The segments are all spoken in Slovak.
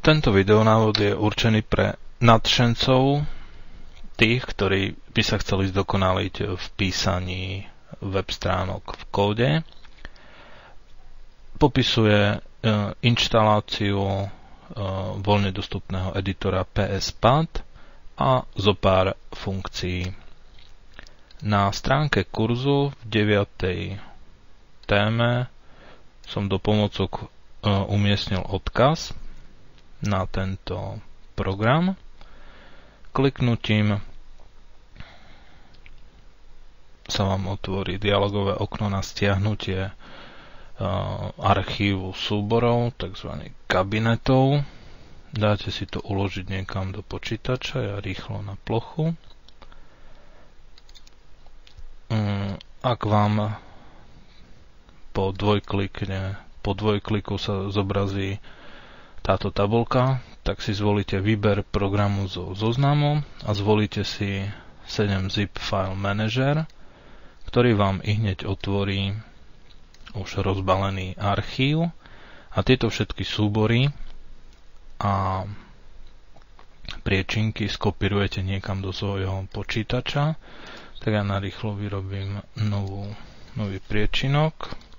Tento videonávod je určený pre nadšencov, tých, ktorí by sa chceli zdokonaliť v písaní web stránok v kóde. Popisuje inštaláciu voľne dostupného editora PSPad a zo pár funkcií. Na stránke kurzu v 9. téme som do pomôcok umiestnil odkaz na tento program. Kliknutím sa vám otvorí dialogové okno na stiahnutie archívu súborov, tzv. kabinetov. Dáte si to uložiť niekam do počítača, ja rýchlo na plochu. Ak vám po dvojkliku sa zobrazí táto tabuľka, tak si zvolíte výber programu zo zoznamu a zvolíte si 7-zip file manager, ktorý vám ihneď otvorí už rozbalený archív a tieto všetky súbory a priečinky skopírujete niekam do svojho počítača. Tak ja narýchlo vyrobím nový priečinok,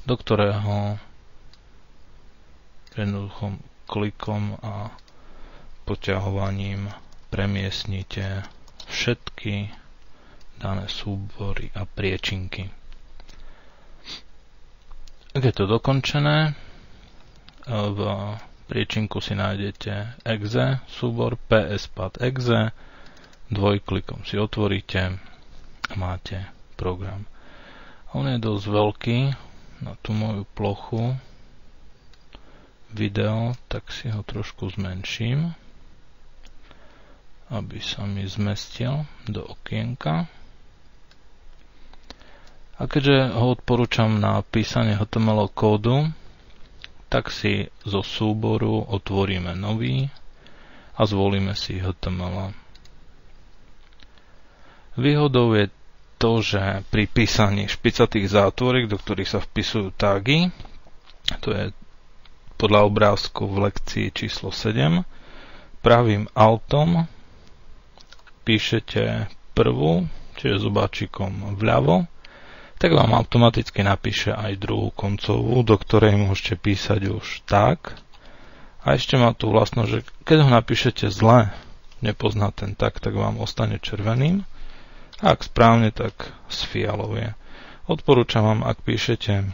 do ktorého jednoduchým klikom a poťahovaním premiestnite všetky dané súbory a priečinky. Ak je to dokončené, v priečinku si nájdete exe súbor, PSPad exe, dvojklikom si otvoríte a máte program. On je dosť veľký na tú moju plochu video, tak si ho trošku zmenším, aby sa mi zmestil do okienka. A keďže ho odporúčam na písanie HTML kódu, tak si zo súboru otvoríme nový a zvolíme si HTML. Výhodou je to, že pri písaní špicatých zátvoriek, do ktorých sa vpisujú tagy, to je podľa obrázku v lekcii číslo 7, pravým altom píšete prvú, čiže zobáčikom vľavo, tak vám automaticky napíše aj druhú koncovú, do ktorej môžete písať už tak. A ešte má tú vlastnosť, že keď ho napíšete zle, nepozná ten tak vám ostane červeným. A ak správne, tak z fialovie. Odporúčam vám, ak píšete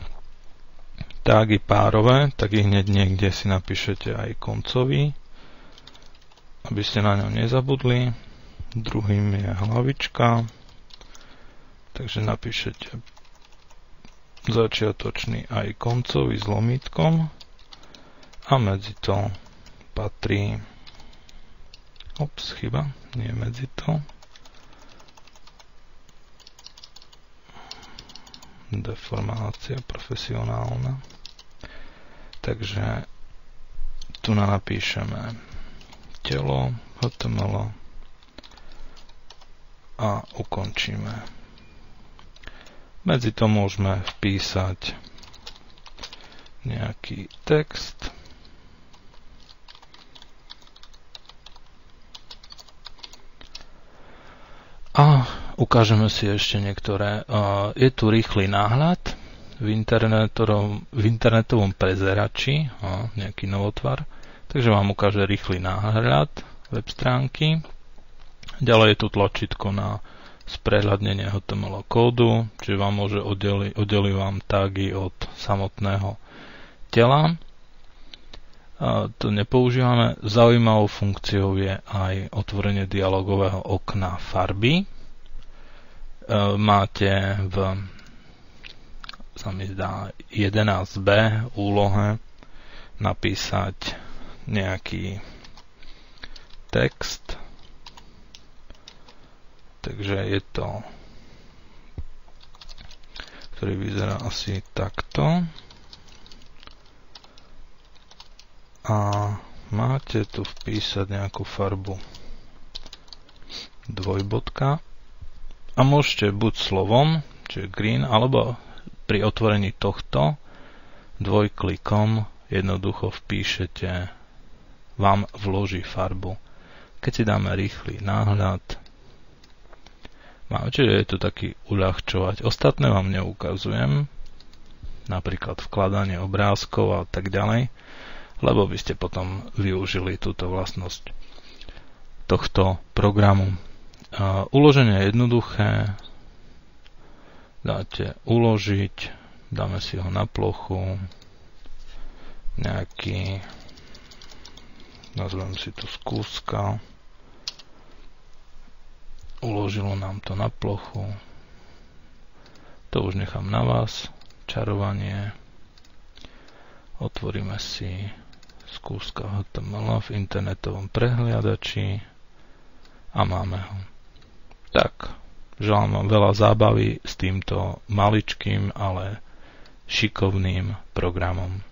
tagy párové, tak ich hneď niekde si napíšete aj koncový, aby ste na ňo nezabudli. Druhým je hlavička, takže napíšete začiatočný aj koncový s lomítkom a medzi to patrí nie medzi to, deformácia profesionálna, takže tu napíšeme telo HTML a ukončíme. Medzi to môžeme vpísať nejaký text. A ukážeme si ešte niektoré. Je tu rýchly náhľad v internetovom prezerači, nejaký novotvar. Takže vám ukáže rýchly náhľad web stránky. Ďalej je tu tlačítko na sprehľadnenie HTML kódu, čiže vám môže oddeliť vám tagy od samotného tela. To nepoužívame. Zaujímavou funkciou je aj otvorenie dialogového okna farby. Máte sa mi zdá 11b úlohe napísať nejaký text. Takže je to, ktorý vyzerá asi takto. A máte tu vpísať nejakú farbu dvojbodka a môžete buď slovom, čiže green, alebo pri otvorení tohto dvojklikom jednoducho vpíšete, vám vloží farbu. Keď si dáme rýchly náhľad, čiže je to taký uľahčovať. Ostatné vám neukazujem, napríklad vkladanie obrázkov a tak ďalej, lebo by ste potom využili túto vlastnosť tohto programu. Uloženie je jednoduché, dáte uložiť, dáme si ho na plochu, nejaký, nazvem si to skúska, uložilo nám to na plochu, to už nechám na vás, čarovanie, otvoríme si skúska HTML v internetovom prehliadači a máme ho. Tak, želám vám veľa zábavy s týmto maličkým, ale šikovným programom.